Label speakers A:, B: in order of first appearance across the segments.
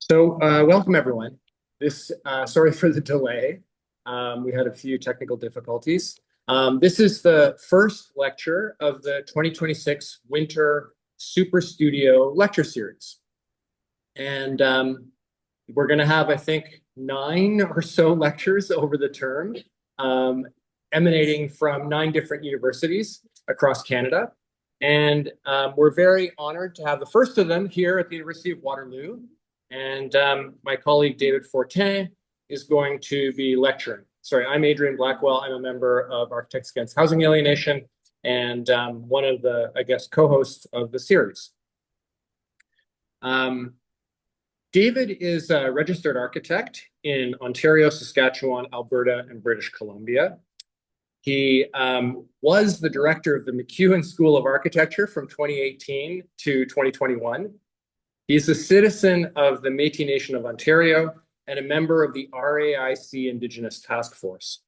A: Welcome everyone. Sorry for the delay. We had a few technical difficulties. This is the first lecture of the 2026 Winter Superstudio lecture series. And we're going to have, I think, 9 or so lectures over the term, emanating from 9 different universities across Canada. And we're very honored to have the first of them here at the University of Waterloo. And my colleague David Fortin is going to be lecturing. Sorry, I'm Adrian Blackwell. I'm a member of Architects Against Housing Alienation and one of the, I guess, co-hosts of the series. David is a registered architect in Ontario, Saskatchewan, Alberta, and British Columbia. He was the director of the MacEwan School of Architecture from 2018 to 2021. He's a citizen of the Métis Nation of Ontario and a member of the RAIC Indigenous Task Force.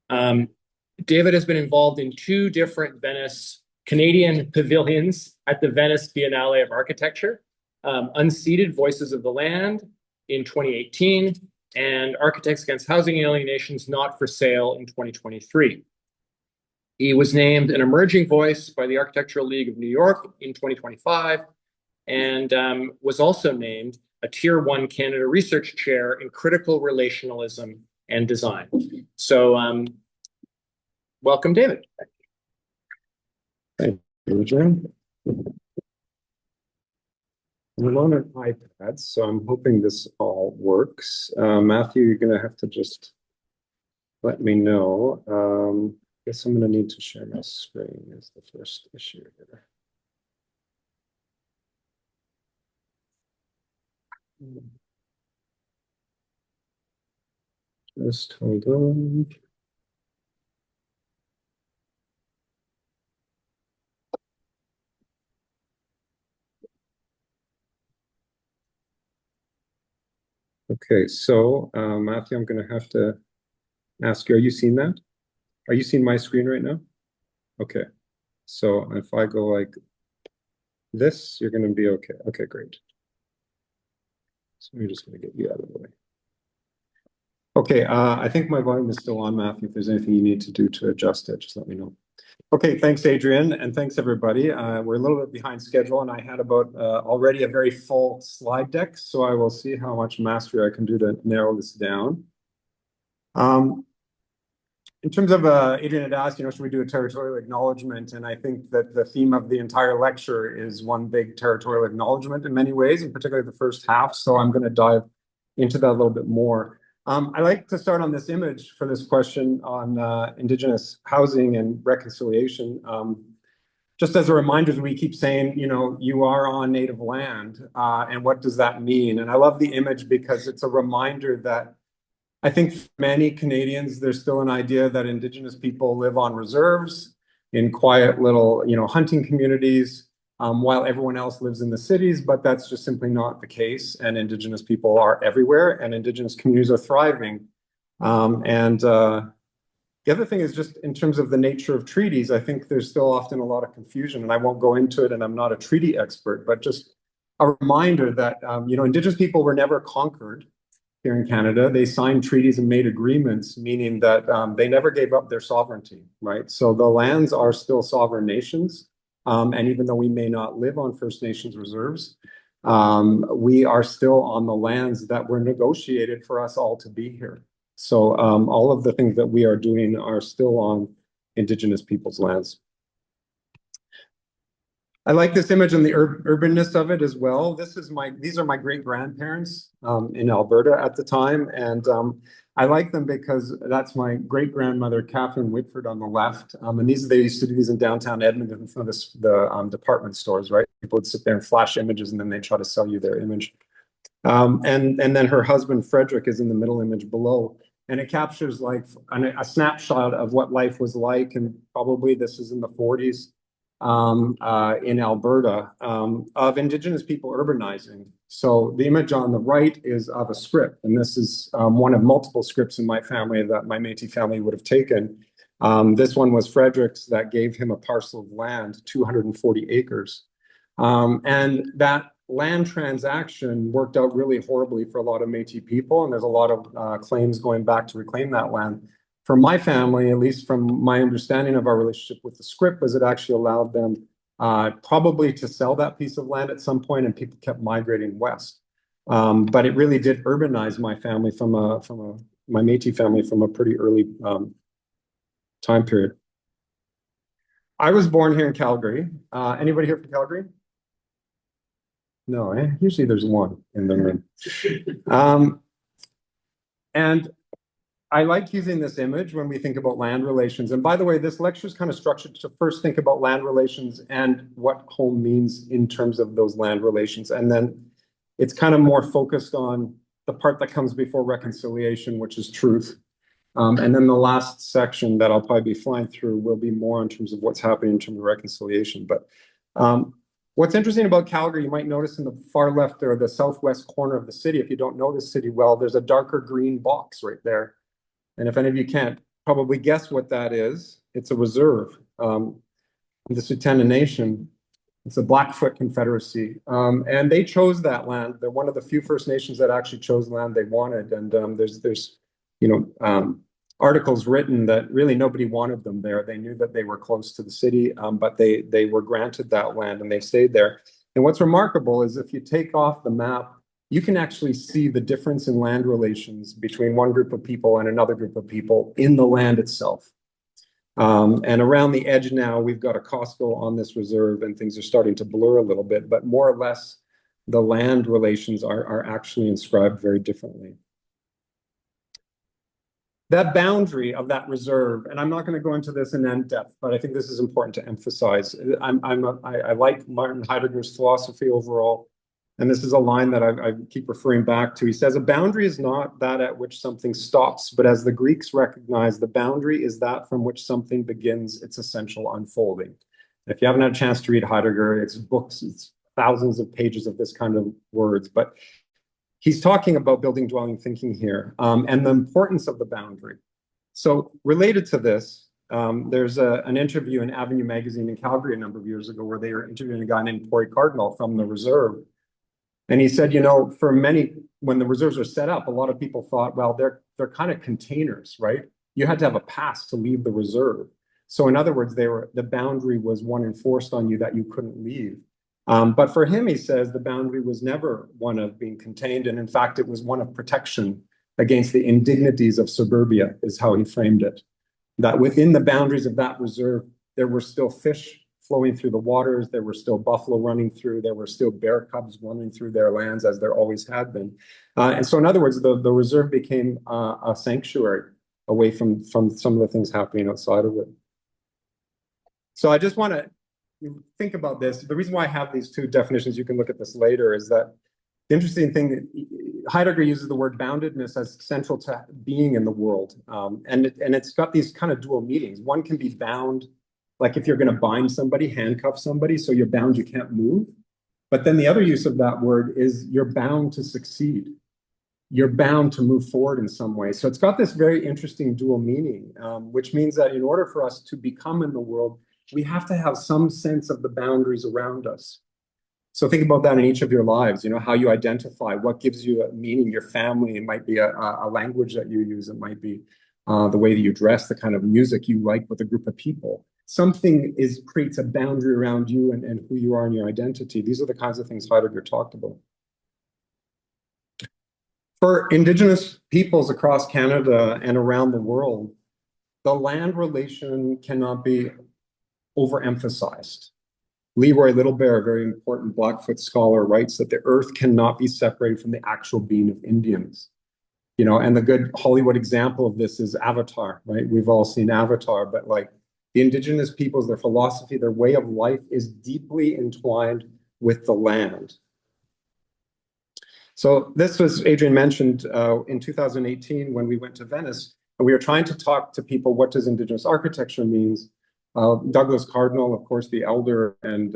A: David has been involved in 2 different Canadian pavilions at the Venice Biennale of Architecture, Unceded Voices of the Land in 2018, and Architects Against Housing Alienation's Not for Sale in 2023. He was named an Emerging Voice by the Architectural League of New York in 2025, and was also named a Tier 1 Canada Research Chair in Critical Relationalism and Design. So welcome, David.
B: Thank you, Jim. I'm on an iPad, so I'm hoping this all works. Matthew, you're going to have to just let me know. I guess I'm going to need to share my screen as the first issue here. Just hold on. Okay, so Matthew, I'm going to have to ask you, are you seeing that? Are you seeing my screen right now? Okay, so if I go like this, you're going to be okay. Okay, great. So we're just going to get you out of the way. Okay, I think my volume is still on, Matthew. If there's anything you need to do to adjust it, just let me know. Okay, thanks, Adrian, and thanks, everybody. We're a little bit behind schedule, and I had about already a very full slide deck, so I will see how much mastery I can do to narrow this down. In terms of, Adrian had asked, should we do a territorial acknowledgement? And I think that the theme of the entire lecture is one big territorial acknowledgement in many ways, and particularly the first half. So I'm going to dive into that a little bit more. I like to start on this image for this question on Indigenous housing and reconciliation. Just as a reminder, as we keep saying, you are on Native land, and what does that mean? And I love the image because it's a reminder that I think for many Canadians, there's still an idea that Indigenous people live on reserves in quiet little, hunting communities, while everyone else lives in the cities, but that's just simply not the case. And Indigenous people are everywhere, and Indigenous communities are thriving. The other thing is just in terms of the nature of treaties, I think there's still often a lot of confusion, and I won't go into it, and I'm not a treaty expert, but just a reminder that, Indigenous people were never conquered here in Canada. They signed treaties and made agreements, meaning that they never gave up their sovereignty, right? So the lands are still sovereign nations. And even though we may not live on First Nations reserves, we are still on the lands that were negotiated for us all to be here. So all of the things that we are doing are still on Indigenous people's lands. I like this image and the urbanness of it as well. These are my great-grandparents in Alberta at the time, and I like them because that's my great-grandmother, Catherine Whitford, on the left. And they used to do these in downtown Edmonton in front of the department stores, right? People would sit there and flash images, and then they try to sell you their image. And then her husband, Frederick, is in the middle image below. And it captures like a snapshot of what life was like, and probably this is in the 40s. In Alberta, of Indigenous people urbanizing. So the image on the right is of a script, and this is one of multiple scripts in my family that my Métis family would have taken. This one was Frederick's that gave him a parcel of land, 240 acres. And that land transaction worked out really horribly for a lot of Métis people, and there's a lot of claims going back to reclaim that land. For my family, at least from my understanding of our relationship with the script, was it actually allowed them probably to sell that piece of land at some point, and people kept migrating west. But it really did urbanize my family my Métis family from a pretty early time period. I was born here in Calgary. Anybody here from Calgary? No, usually there's one in the room. And I like using this image when we think about land relations. And by the way, this lecture is kind of structured to first think about land relations and what home means in terms of those land relations. And then it's kind of more focused on the part that comes before reconciliation, which is truth. And then the last section that I'll probably be flying through will be more in terms of what's happening in terms of reconciliation. But what's interesting about Calgary, you might notice in the far left or the southwest corner of the city, if you don't know the city well, there's a darker green box right there. And if any of you can't probably guess what that is, it's a reserve. The Fortin Nation, it's a Blackfoot Confederacy. And they chose that land. They're one of the few First Nations that actually chose land they wanted. And there's articles written that really nobody wanted them there. They knew that they were close to the city, but they were granted that land and they stayed there. And what's remarkable is if you take off the map, you can actually see the difference in land relations between one group of people and another group of people in the land itself. And around the edge now, we've got a Costco on this reserve and things are starting to blur a little bit, but more or less the land relations are actually inscribed very differently. That boundary of that reserve, and I'm not going to go into this in depth, but I think this is important to emphasize. I like Martin Heidegger's philosophy overall, and this is a line that I keep referring back to. He says, a boundary is not that at which something stops, but as the Greeks recognize, the boundary is that from which something begins its essential unfolding. If you haven't had a chance to read Heidegger, it's books, it's thousands of pages of this kind of words, but he's talking about building dwelling thinking here and the importance of the boundary. So related to this, there's an interview in Avenue magazine in Calgary a number of years ago where they were interviewing a guy named Corey Cardinal from the reserve. And he said, for many, when the reserves were set up, a lot of people thought, well, they're kind of containers, right? You had to have a pass to leave the reserve. So in other words, the boundary was one enforced on you that you couldn't leave. But for him, he says the boundary was never one of being contained. And in fact, it was one of protection against the indignities of suburbia, is how he framed it. That within the boundaries of that reserve, there were still fish flowing through the waters, there were still buffalo running through, there were still bear cubs running through their lands as there always had been. And so in other words, the reserve became a sanctuary away from some of the things happening outside of it. So I just want to think about this. The reason why I have these two definitions, you can look at this later, is that the interesting thing, Heidegger uses the word boundedness as central to being in the world. And it's got these kind of dual meanings. One can be bound, like if you're going to bind somebody, handcuff somebody, so you're bound, you can't move. But then the other use of that word is you're bound to succeed. You're bound to move forward in some way. So it's got this very interesting dual meaning, which means that in order for us to become in the world, we have to have some sense of the boundaries around us. So think about that in each of your lives, how you identify, what gives you a meaning, your family. It might be a language that you use. It might be the way that you dress, the kind of music you like with a group of people. Something creates a boundary around you and who you are and your identity. These are the kinds of things Heidegger talked about. For Indigenous peoples across Canada and around the world, the land relation cannot be overemphasized. Leroy Littlebear, a very important Blackfoot scholar, writes that the earth cannot be separated from the actual being of Indians. And the good Hollywood example of this is Avatar, right? We've all seen Avatar, but like the Indigenous peoples, their philosophy, their way of life is deeply entwined with the land. So this was, Adrian mentioned, in 2018 when we went to Venice, and we were trying to talk to people, what does Indigenous architecture means? Douglas Cardinal, of course, the elder and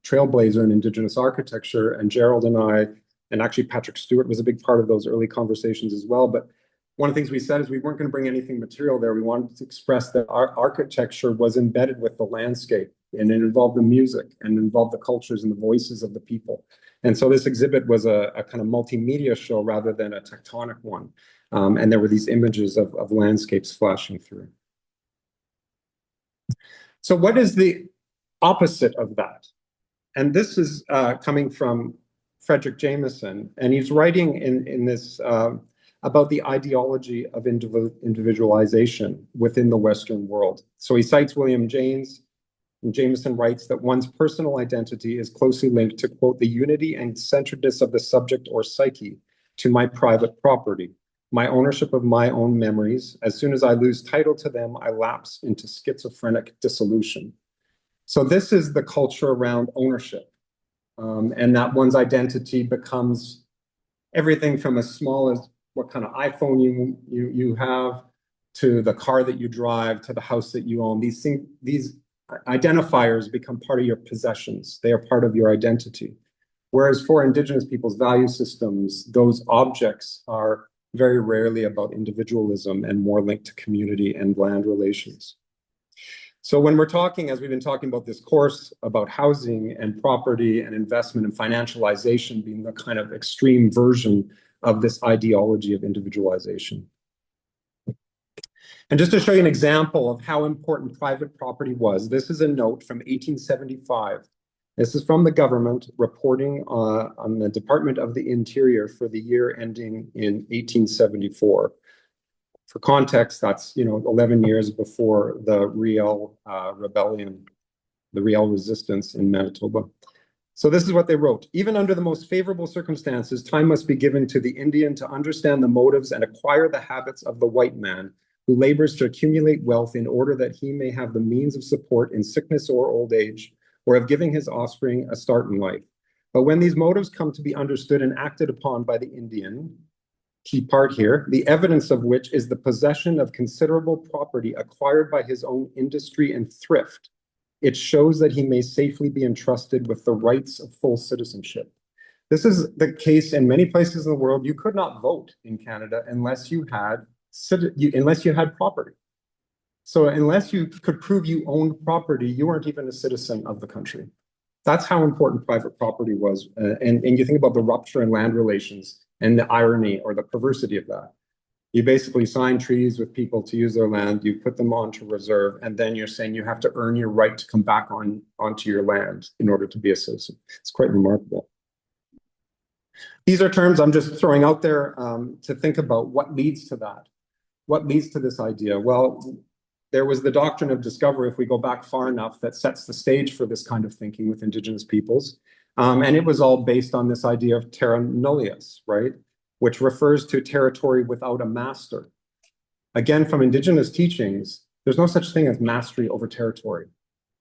B: trailblazer in Indigenous architecture, and Gerald and I, and actually Patrick Stewart was a big part of those early conversations as well. But one of the things we said is we weren't going to bring anything material there. We wanted to express that our architecture was embedded with the landscape. and it involved the music, and involved the cultures and the voices of the people. And so this exhibit was a kind of multimedia show rather than a tectonic one. And there were these images of landscapes flashing through. So what is the opposite of that? And this is coming from Frederick Jameson, and he's writing in this about the ideology of individualization within the Western world. So he cites William James, and Jameson writes that one's personal identity is closely linked to, quote, the unity and centeredness of the subject or psyche, to my private property, my ownership of my own memories. As soon as I lose title to them, I lapse into schizophrenic dissolution. So this is the culture around ownership, and that one's identity becomes everything from as small as what kind of iPhone you have, to the car that you drive, to the house that you own. These identifiers become part of your possessions. They are part of your identity. Whereas for Indigenous peoples' value systems, those objects are very rarely about individualism and more linked to community and land relations. So when we're talking, as we've been talking about this course, about housing and property and investment and financialization being the kind of extreme version of this ideology of individualization. And just to show you an example of how important private property was, this is a note from 1875. This is from the government reporting on the Department of the Interior for the year ending in 1874. For context, that's 11 years before the Riel rebellion, the Riel resistance in Manitoba. So this is what they wrote. Even under the most favorable circumstances, time must be given to the Indian to understand the motives and acquire the habits of the white man, who labors to accumulate wealth in order that he may have the means of support in sickness or old age, or of giving his offspring a start in life. But when these motives come to be understood and acted upon by the Indian, key part here, the evidence of which is the possession of considerable property acquired by his own industry and thrift, it shows that he may safely be entrusted with the rights of full citizenship. This is the case in many places in the world. You could not vote in Canada unless you had property. So unless you could prove you owned property, you weren't even a citizen of the country. That's how important private property was. And you think about the rupture in land relations and the irony or the perversity of that. You basically sign treaties with people to use their land, you put them onto reserve, and then you're saying you have to earn your right to come back onto your land in order to be a citizen. It's quite remarkable. These are terms I'm just throwing out there to think about what leads to that. What leads to this idea? Well, there was the doctrine of discovery, if we go back far enough, that sets the stage for this kind of thinking with Indigenous peoples. And it was all based on this idea of terra nullius, right? Which refers to territory without a master. Again, from Indigenous teachings, there's no such thing as mastery over territory.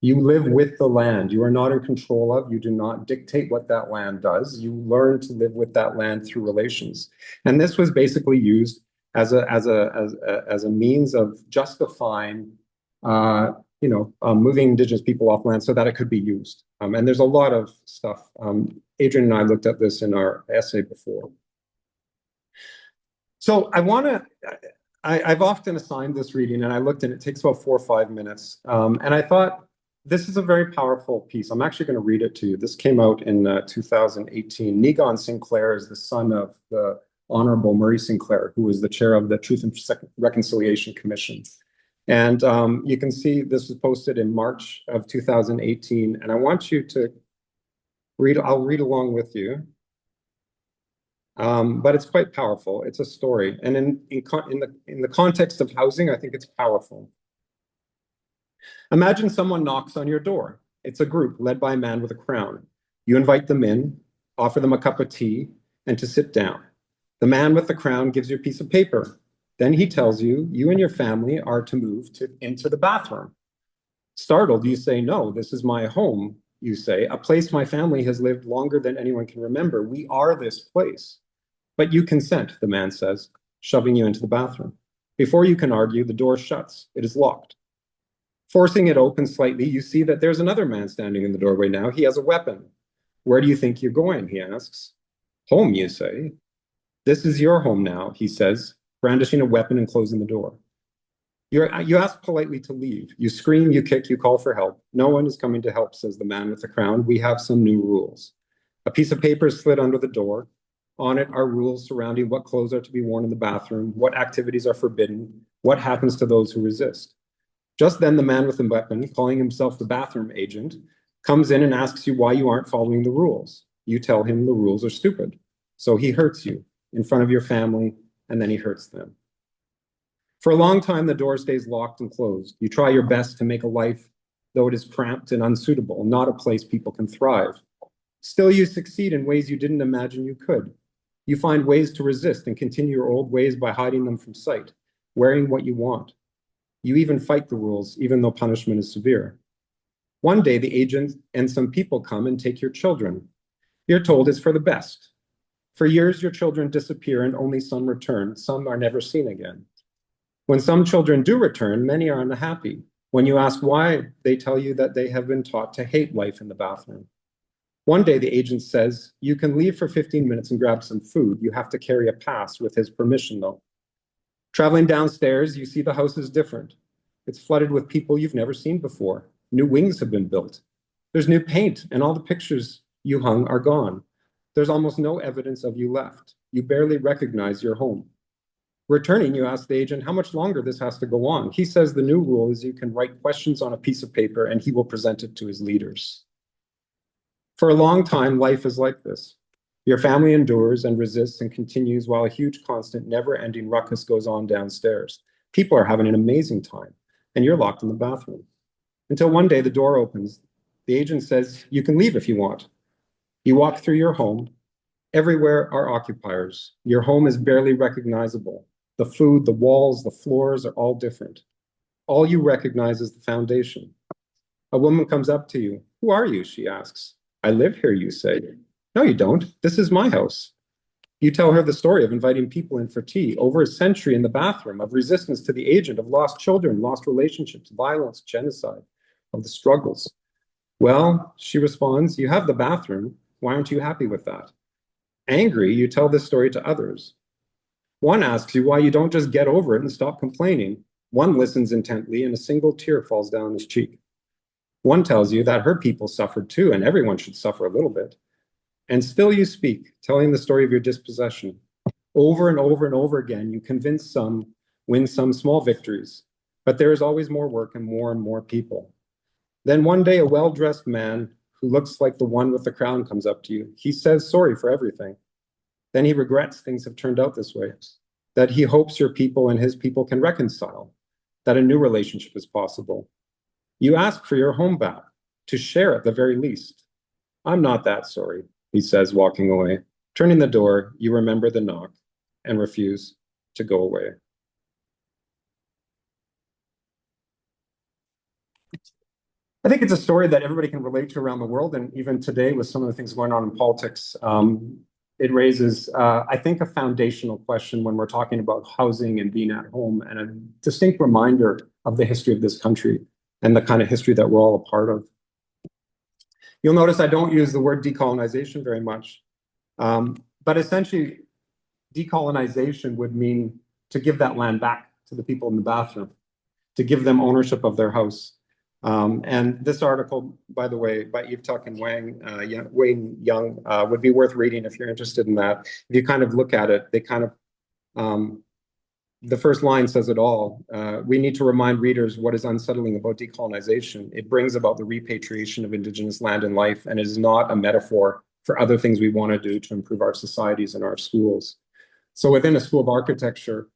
B: You live with the land. You are not in control of, you do not dictate what that land does. You learn to live with that land through relations. And this was basically used as a means of justifying moving Indigenous people off land so that it could be used. And there's a lot of stuff. Adrian and I looked at this in our essay before. So I've often assigned this reading, and I looked and it takes about 4 or 5 minutes. And I thought, this is a very powerful piece. I'm actually going to read it to you. This came out in 2018. Negon Sinclair is the son of the Honorable Murray Sinclair, who was the chair of the Truth and Reconciliation Commission. And you can see this was posted in March of 2018. And I want you to read, I'll read along with you. But it's quite powerful. It's a story. And in the context of housing, I think it's powerful. Imagine someone knocks on your door. It's a group led by a man with a crown. You invite them in, offer them a cup of tea, and to sit down. The man with the crown gives you a piece of paper. Then he tells you, you and your family are to move into the bathroom. Startled, you say, no, this is my home, you say, a place my family has lived longer than anyone can remember. We are this place. But you consent, the man says, shoving you into the bathroom. Before you can argue, the door shuts. It is locked. Forcing it open slightly, you see that there's another man standing in the doorway now. He has a weapon. Where do you think you're going, he asks. Home, you say. This is your home now, he says, brandishing a weapon and closing the door. You ask politely to leave. You scream, you kick, you call for help. No one is coming to help, says the man with the crown. We have some new rules. A piece of paper is slid under the door. On it are rules surrounding what clothes are to be worn in the bathroom, what activities are forbidden, what happens to those who resist. Just then, the man with the weapon, calling himself the bathroom agent, comes in and asks you why you aren't following the rules. You tell him the rules are stupid. So he hurts you in front of your family, and then he hurts them. For a long time, the door stays locked and closed. You try your best to make a life, though it is cramped and unsuitable, not a place people can thrive. Still, you succeed in ways you didn't imagine you could. You find ways to resist and continue your old ways by hiding them from sight, wearing what you want. You even fight the rules, even though punishment is severe. One day, the agent and some people come and take your children. You're told it's for the best. For years, your children disappear and only some return. Some are never seen again. When some children do return, many are unhappy. When you ask why, they tell you that they have been taught to hate life in the bathroom. One day, the agent says, you can leave for 15 minutes and grab some food. You have to carry a pass with his permission, though. Traveling downstairs, you see the house is different. It's flooded with people you've never seen before. New wings have been built. There's new paint, and all the pictures you hung are gone. There's almost no evidence of you left. You barely recognize your home. Returning, you ask the agent how much longer this has to go on. He says the new rule is you can write questions on a piece of paper and he will present it to his leaders. For a long time, life is like this. Your family endures and resists and continues while a huge, constant, never-ending ruckus goes on downstairs. People are having an amazing time, and you're locked in the bathroom. Until one day, the door opens. The agent says, you can leave if you want. You walk through your home. Everywhere are occupiers. Your home is barely recognizable. The food, the walls, the floors are all different. All you recognize is the foundation. A woman comes up to you. Who are you? She asks. I live here, you say. No, you don't. This is my house. You tell her the story of inviting people in for tea, over a century in the bathroom, of resistance to the agent, of lost children, lost relationships, violence, genocide, of the struggles. Well, she responds, you have the bathroom. Why aren't you happy with that? Angry, you tell this story to others. One asks you why you don't just get over it and stop complaining. One listens intently and a single tear falls down his cheek. One tells you that her people suffered too, and everyone should suffer a little bit. And still you speak, telling the story of your dispossession. Over and over and over again, you convince some, win some small victories, but there is always more work and more people. Then one day, a well-dressed man who looks like the one with the crown comes up to you. He says sorry for everything. Then he regrets things have turned out this way, that he hopes your people and his people can reconcile, that a new relationship is possible. You ask for your home back, to share at the very least. I'm not that sorry, he says, walking away. Turning the door, you remember the knock and refuse to go away. I think it's a story that everybody can relate to around the world, and even today with some of the things going on in politics, it raises, I think, a foundational question when we're talking about housing and being at home, and a distinct reminder of the history of this country and the kind of history that we're all a part of. You'll notice I don't use the word decolonization very much, but essentially, decolonization would mean to give that land back to the people in the bathroom, to give them ownership of their house. And this article, by the way, by Eve Tuck and Wayne Young, would be worth reading if you're interested in that. If you kind of look at it, they kind of, the first line says it all. We need to remind readers what is unsettling about decolonization. It brings about the repatriation of Indigenous land and life, and it is not a metaphor for other things we want to do to improve our societies and our schools. So within a school of architecture,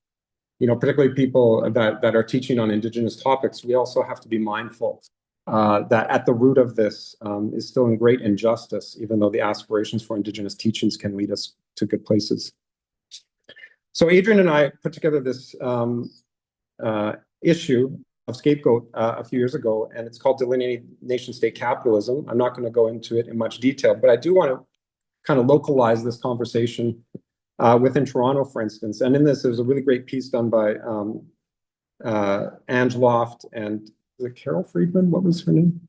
B: you know, particularly people that are teaching on Indigenous topics, we also have to be mindful that at the root of this is still in great injustice, even though the aspirations for Indigenous teachings can lead us to good places. So Adrian and I put together this issue of Scapegoat a few years ago, and it's called Delineating Nation-State Capitalism. I'm not going to go into it in much detail, but I do want to kind of localize this conversation within Toronto, for instance. And in this, there's a really great piece done by Ange Loft and Carol Friedman, what was her name?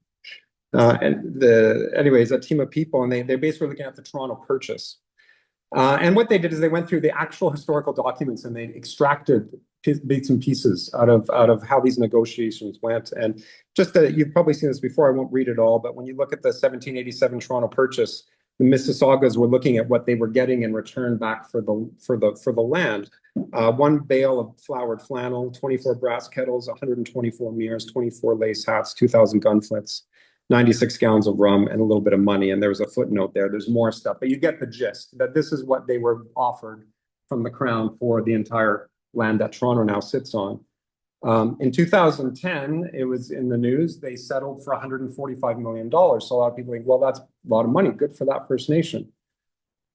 B: Anyways, a team of people, and they're basically looking at the Toronto Purchase. And what they did is they went through the actual historical documents and they extracted bits and pieces out of how these negotiations went. And just that you've probably seen this before, I won't read it all, but when you look at the 1787 Toronto Purchase, the Mississaugas were looking at what they were getting in return back for the land. One bale of flowered flannel, 24 brass kettles, 124 mirrors, 24 lace hats, 2,000 gunflits, 96 gallons of rum, and a little bit of money. And there was a footnote there. There's more stuff, but you get the gist that this is what they were offered from the Crown for the entire land that Toronto now sits on. In 2010, it was in the news, they settled for $145 million. So a lot of people think, well, that's a lot of money. Good for that First Nation.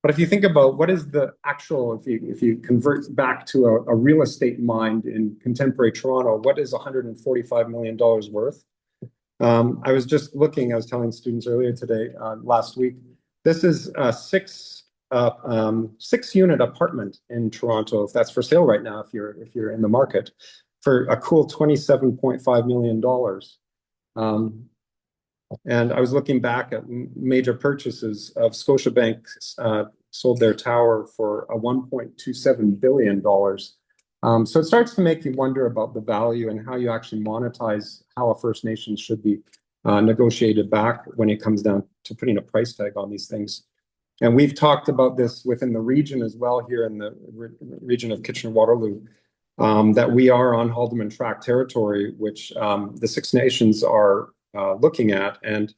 B: But if you think about what is the actual, if you convert back to a real estate mind in contemporary Toronto, what is $145 million worth? I was just looking, I was telling students earlier today, last week, this is a six-unit apartment in Toronto, if that's for sale right now, if you're in the market, for a cool $27.5 million. And I was looking back at major purchases of Scotiabank sold their tower for a $1.27 billion. So it starts to make you wonder about the value and how you actually monetize how a First Nation should be negotiated back when it comes down to putting a price tag on these things. And we've talked about this within the region as well, here in the region of Kitchener-Waterloo, that we are on Haldeman Tract territory, which the Six Nations are looking at. And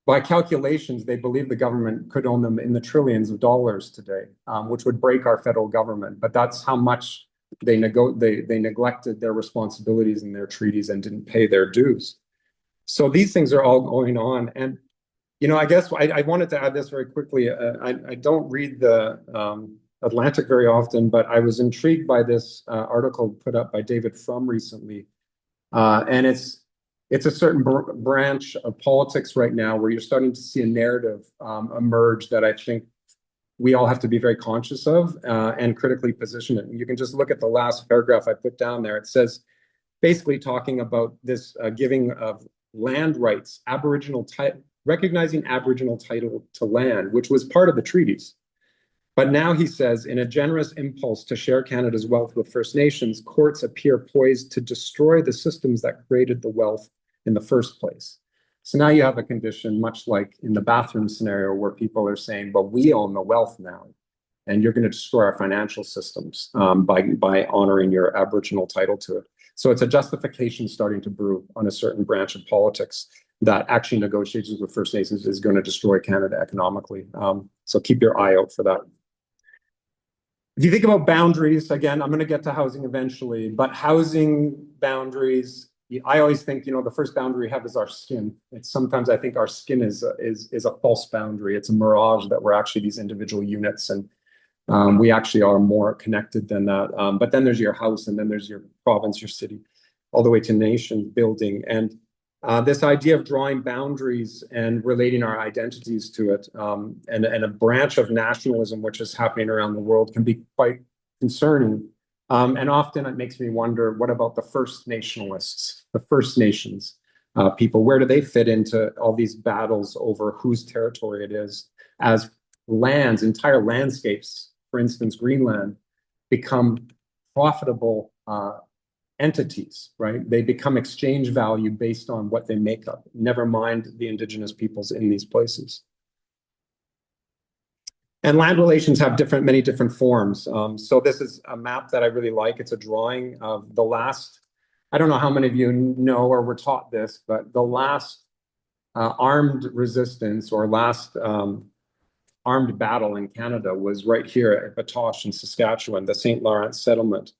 B: by calculations, they believe the government could own them in the trillions of dollars today, which would break our federal government. But that's how much they neglected their responsibilities in their treaties and didn't pay their dues. So these things are all going on. And I guess I wanted to add this very quickly. I don't read the Atlantic very often, but I was intrigued by this article put up by David Frum recently. And it's a certain branch of politics right now where you're starting to see a narrative emerge that I think we all have to be very conscious of and critically position it. And you can just look at the last paragraph I put down there. It says, basically talking about this giving of land rights, recognizing Aboriginal title to land, which was part of the treaties. But now he says, in a generous impulse to share Canada's wealth with First Nations, courts appear poised to destroy the systems that created the wealth in the first place. So now you have a condition much like in the bathroom scenario where people are saying, but we own the wealth now, and you're going to destroy our financial systems by honoring your Aboriginal title to it. So it's a justification starting to brew on a certain branch of politics that actually negotiations with First Nations is going to destroy Canada economically. So keep your eye out for that. If you think about boundaries, again, I'm going to get to housing eventually, but housing boundaries, I always think, the first boundary we have is our skin. Sometimes I think our skin is a false boundary. It's a mirage that we're actually these individual units, and we actually are more connected than that. But then there's your house, and then there's your province, your city, all the way to nation building. And this idea of drawing boundaries and relating our identities to it, and a branch of nationalism which is happening around the world can be quite concerning. And often it makes me wonder, what about the First Nationalists, the First Nations people? Where do they fit into all these battles over whose territory it is as lands, entire landscapes, for instance, Greenland, become profitable entities, right? They become exchange value based on what they make up, never mind the Indigenous peoples in these places. And land relations have many different forms. So this is a map that I really like. It's a drawing of the last, I don't know how many of you know or were taught this, but the last armed resistance or last armed battle in Canada was right here at Batoche in Saskatchewan, the St. Lawrence settlement.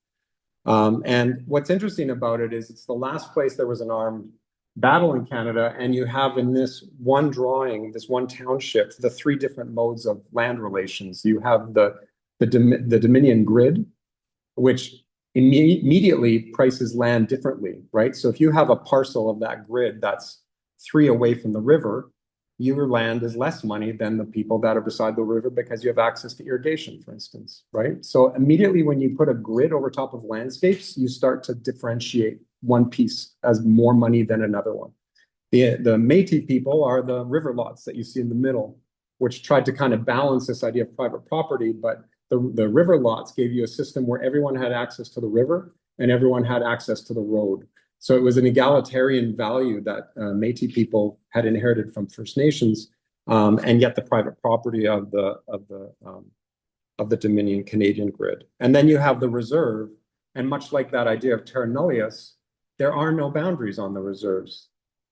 B: And what's interesting about it is it's the last place there was an armed battle in Canada, and you have in this one drawing, this one township, the three different modes of land relations. You have the Dominion grid, which immediately prices land differently, right? So if you have a parcel of that grid that's 3 away from the river, your land is less money than the people that are beside the river because you have access to irrigation, for instance, right? So immediately when you put a grid over top of landscapes, you start to differentiate one piece as more money than another one. The Métis people are the river lots that you see in the middle, which tried to kind of balance this idea of private property, but the river lots gave you a system where everyone had access to the river, and everyone had access to the road. So it was an egalitarian value that Métis people had inherited from First Nations, and yet the private property of the Dominion Canadian grid. And then you have the reserve, and much like that idea of terra nullius, there are no boundaries on the reserves.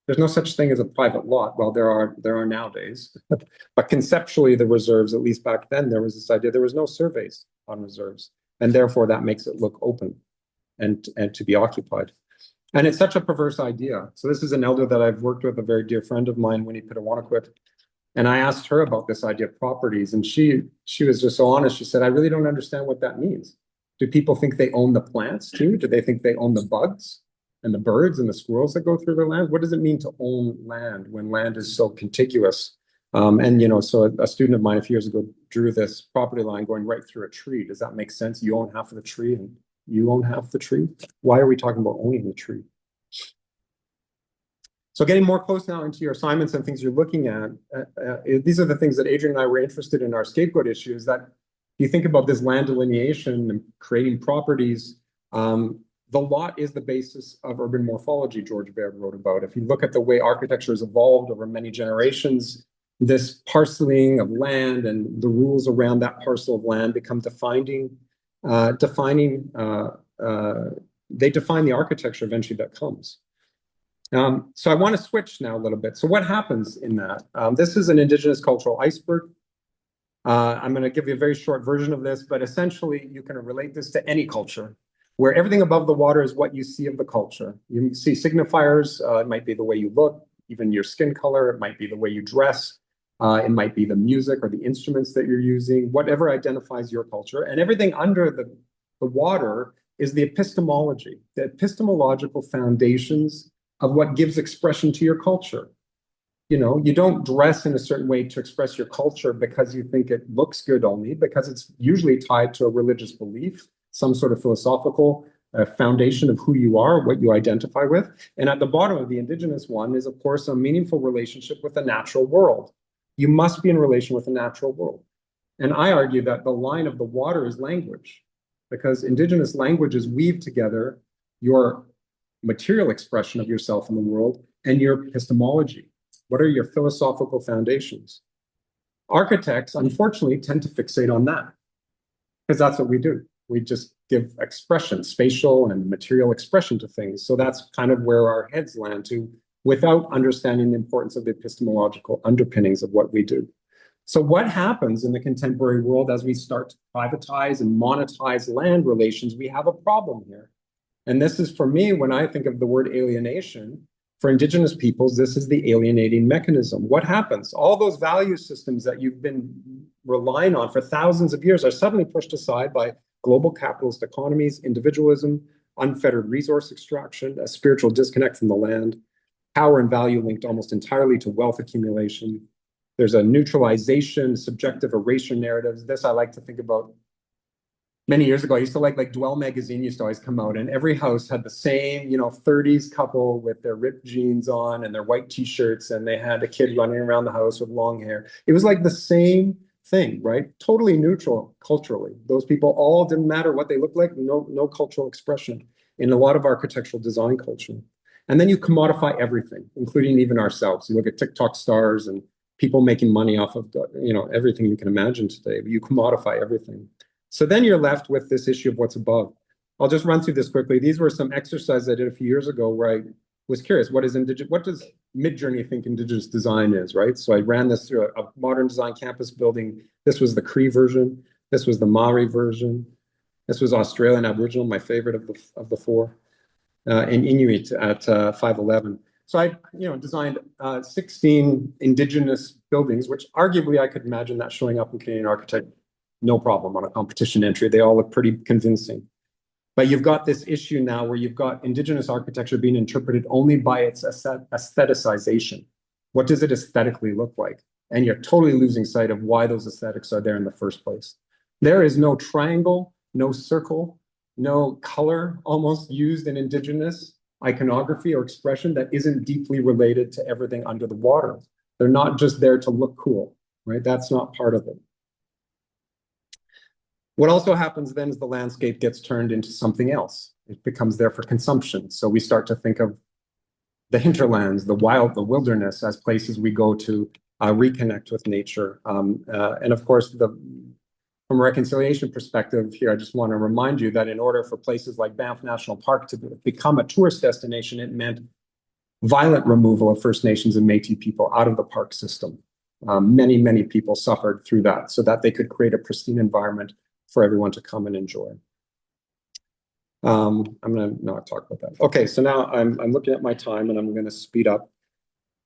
B: There's no such thing as a private lot. Well, there are nowadays, but conceptually, the reserves, at least back then, there was this idea there was no surveys on reserves, and therefore that makes it look open and to be occupied. And it's such a perverse idea. So this is an elder that I've worked with, a very dear friend of mine, Winnie Pitawanakwit, and I asked her about this idea of properties, and she was just so honest. She said, "I really don't understand what that means. Do people think they own the plants too? Do they think they own the bugs and the birds and the squirrels that go through their land? What does it mean to own land when land is so contiguous?" And so a student of mine a few years ago drew this property line going right through a tree. Does that make sense? You own half of the tree and you own half the tree. Why are we talking about owning the tree? So getting more close now into your assignments and things you're looking at, these are the things that Adrian and I were interested in our scapegoat issue, is that you think about this land delineation and creating properties. The lot is the basis of urban morphology, George Baird wrote about. If you look at the way architecture has evolved over many generations, this parceling of land and the rules around that parcel of land become they define the architecture eventually that comes. So I want to switch now a little bit. So what happens in that? This is an Indigenous cultural iceberg. I'm going to give you a very short version of this, but essentially you can relate this to any culture, where everything above the water is what you see of the culture. You see signifiers. It might be the way you look, even your skin color. It might be the way you dress. It might be the music or the instruments that you're using, whatever identifies your culture. And everything under the water is the epistemology, the epistemological foundations of what gives expression to your culture. You don't dress in a certain way to express your culture because you think it looks good only, because it's usually tied to a religious belief, some sort of philosophical foundation of who you are, what you identify with. And at the bottom of the Indigenous one is, of course, a meaningful relationship with the natural world. You must be in relation with the natural world. And I argue that the line of the water is language, because Indigenous languages weave together your material expression of yourself in the world and your epistemology. What are your philosophical foundations? Architects, unfortunately, tend to fixate on that, because that's what we do. We just give expression, spatial and material expression to things. So that's kind of where our heads land to, without understanding the importance of the epistemological underpinnings of what we do. So what happens in the contemporary world as we start to privatize and monetize land relations? We have a problem here. And this is, for me, when I think of the word alienation, for Indigenous peoples, this is the alienating mechanism. What happens? All those value systems that you've been relying on for thousands of years are suddenly pushed aside by global capitalist economies, individualism, unfettered resource extraction, a spiritual disconnect from the land, power and value linked almost entirely to wealth accumulation. There's a neutralization, subjective erasure narratives. This I like to think about. Many years ago, I used to like Dwell magazine used to always come out, and every house had the same, 30s couple with their ripped jeans on and their white t-shirts, and they had a kid running around the house with long hair. It was like the same thing, right? Totally neutral culturally. Those people all didn't matter what they looked like, no cultural expression in a lot of architectural design culture. And then you commodify everything, including even ourselves. You look at TikTok stars and people making money off of everything you can imagine today. You commodify everything. So then you're left with this issue of what's above. I'll just run through this quickly. These were some exercises I did a few years ago where I was curious, what does Midjourney think Indigenous design is, right? So I ran this through a modern design campus building. This was the Cree version. This was the Maori version. This was Australian Aboriginal, my favorite of the four, and Inuit at 511. So I designed 16 Indigenous buildings, which arguably I could imagine that showing up in Canadian architecture. No problem on a competition entry. They all look pretty convincing. But you've got this issue now where you've got Indigenous architecture being interpreted only by its aestheticization. What does it aesthetically look like? And you're totally losing sight of why those aesthetics are there in the first place. There is no triangle, no circle, no color almost used in Indigenous iconography or expression that isn't deeply related to everything under the water. They're not just there to look cool, right? That's not part of it. What also happens then is the landscape gets turned into something else. It becomes there for consumption. So we start to think of the hinterlands, the wild, the wilderness as places we go to reconnect with nature. And of course, from a reconciliation perspective here, I just want to remind you that in order for places like Banff National Park to become a tourist destination, it meant violent removal of First Nations and Métis people out of the park system. Many people suffered through that so that they could create a pristine environment for everyone to come and enjoy. I'm going to not talk about that. Okay, so now I'm looking at my time and I'm going to speed up.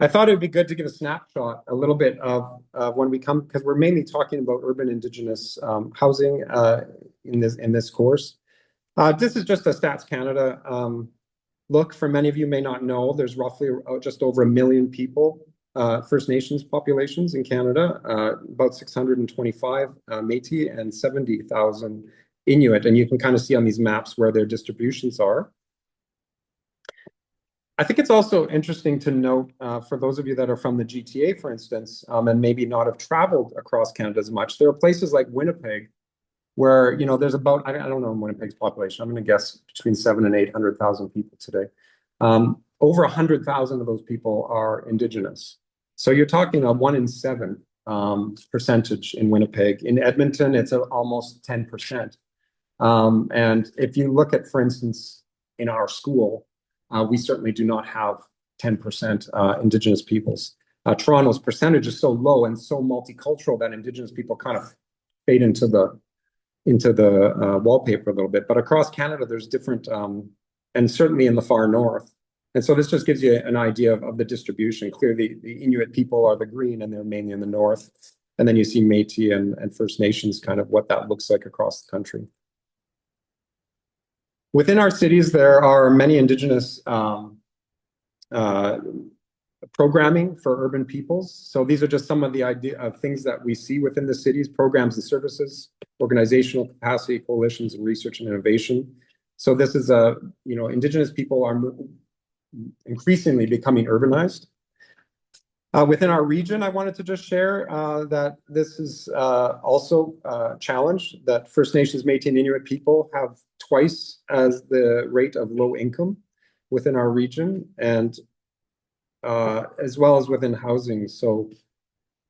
B: I thought it would be good to give a snapshot a little bit of when we come, because we're mainly talking about urban Indigenous housing in this course. This is just a Stats Canada look. For many of you may not know, there's roughly just over 1 million people, First Nations populations in Canada, about 625 Métis and 70,000 Inuit, and you can kind of see on these maps where their distributions are. I think it's also interesting to note, for those of you that are from the GTA, for instance, and maybe not have traveled across Canada as much, there are places like Winnipeg where, you know, there's about, I don't know Winnipeg's population, I'm going to guess between 700,000 and 800,000 people today. Over 100,000 of those people are Indigenous. So you're talking a 1 in 7 percentage in Winnipeg. In Edmonton, it's almost 10%. And if you look at, for instance, in our school, we certainly do not have 10% Indigenous peoples. Toronto's percentage is so low and so multicultural that Indigenous people kind of fade into the wallpaper a little bit. But across Canada, there's different, and certainly in the far north. And so this just gives you an idea of the distribution. Clearly, the Inuit people are the green, and they're mainly in the north. And then you see Métis and First Nations, kind of what that looks like across the country. Within our cities, there are many Indigenous programming for urban peoples. So these are just some of the idea of things that we see within the cities: programs and services, organizational capacity, coalitions, and research and innovation. So this is Indigenous people are increasingly becoming urbanized. Within our region, I wanted to just share that this is also a challenge, that First Nations, Métis, and Inuit people have twice as the rate of low income within our region, and as well as within housing. So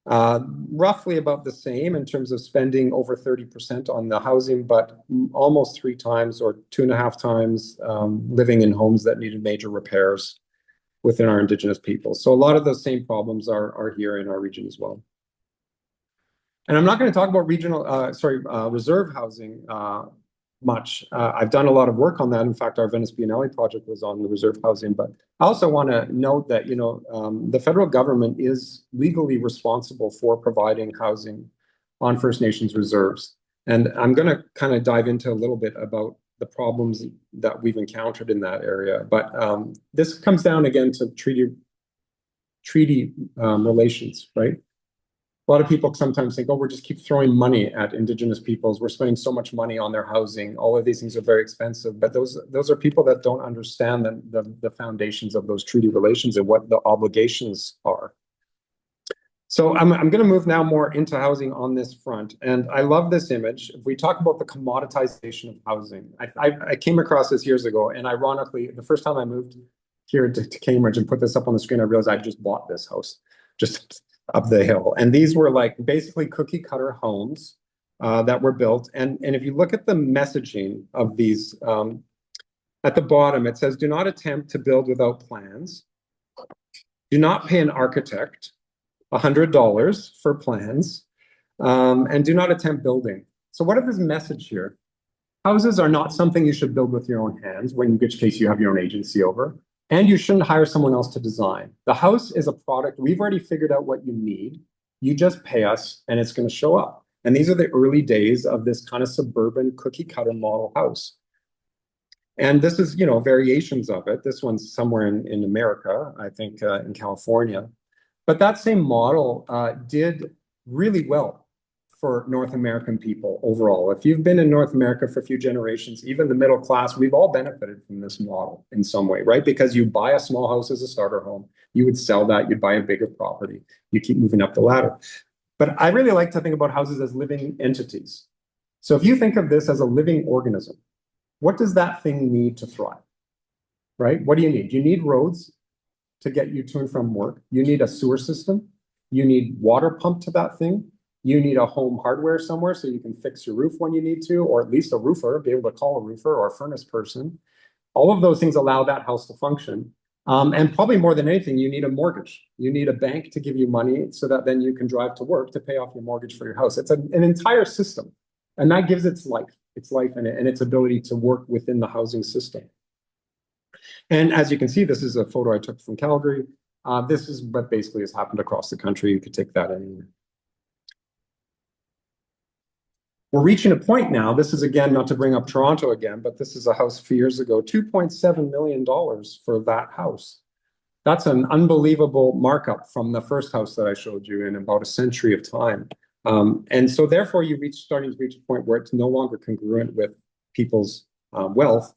B: roughly about the same in terms of spending over 30% on the housing, but almost 3 times or 2.5 times living in homes that needed major repairs within our Indigenous people. So a lot of those same problems are here in our region as well. And I'm not going to talk about reserve housing much. I've done a lot of work on that. In fact, our Venice Biennale project was on the reserve housing. But I also want to note that, the federal government is legally responsible for providing housing on First Nations reserves. And I'm going to kind of dive into a little bit about the problems that we've encountered in that area. But this comes down again to treaty relations, right? A lot of people sometimes think, oh, we're just keep throwing money at Indigenous peoples. We're spending so much money on their housing. All of these things are very expensive. But those are people that don't understand the foundations of those treaty relations and what the obligations are. So I'm going to move now more into housing on this front. And I love this image. If we talk about the commoditization of housing, I came across this years ago. And ironically, the first time I moved here to Cambridge and put this up on the screen, I realized I just bought this house just up the hill. And these were like basically cookie cutter homes that were built. And if you look at the messaging of these, at the bottom, it says, do not attempt to build without plans. Do not pay an architect $100 for plans, and do not attempt building. So what is this message here? Houses are not something you should build with your own hands, in which case you have your own agency over, and you shouldn't hire someone else to design. The house is a product. We've already figured out what you need. You just pay us and it's going to show up. And these are the early days of this kind of suburban cookie cutter model house. And this is, variations of it. This one's somewhere in America, I think in California. But that same model did really well for North American people overall. If you've been in North America for a few generations, even the middle class, we've all benefited from this model in some way, right? Because you buy a small house as a starter home, you would sell that, you'd buy a bigger property, you keep moving up the ladder. But I really like to think about houses as living entities. So if you think of this as a living organism, what does that thing need to thrive, right? What do you need? You need roads to get you to and from work. You need a sewer system. You need water pumped to that thing. You need a home hardware somewhere so you can fix your roof when you need to, or at least a roofer, be able to call a roofer or a furnace person. All of those things allow that house to function. And probably more than anything, you need a mortgage. You need a bank to give you money so that then you can drive to work to pay off your mortgage for your house. It's an entire system. And that gives its life and its ability to work within the housing system. And as you can see, this is a photo I took from Calgary. This is what basically has happened across the country. You could take that anywhere. We're reaching a point now. This is, again, not to bring up Toronto again, but this is a house a few years ago, $2.7 million for that house. That's an unbelievable markup from the first house that I showed you in about a century of time. And so therefore you starting to reach a point where it's no longer congruent with people's wealth.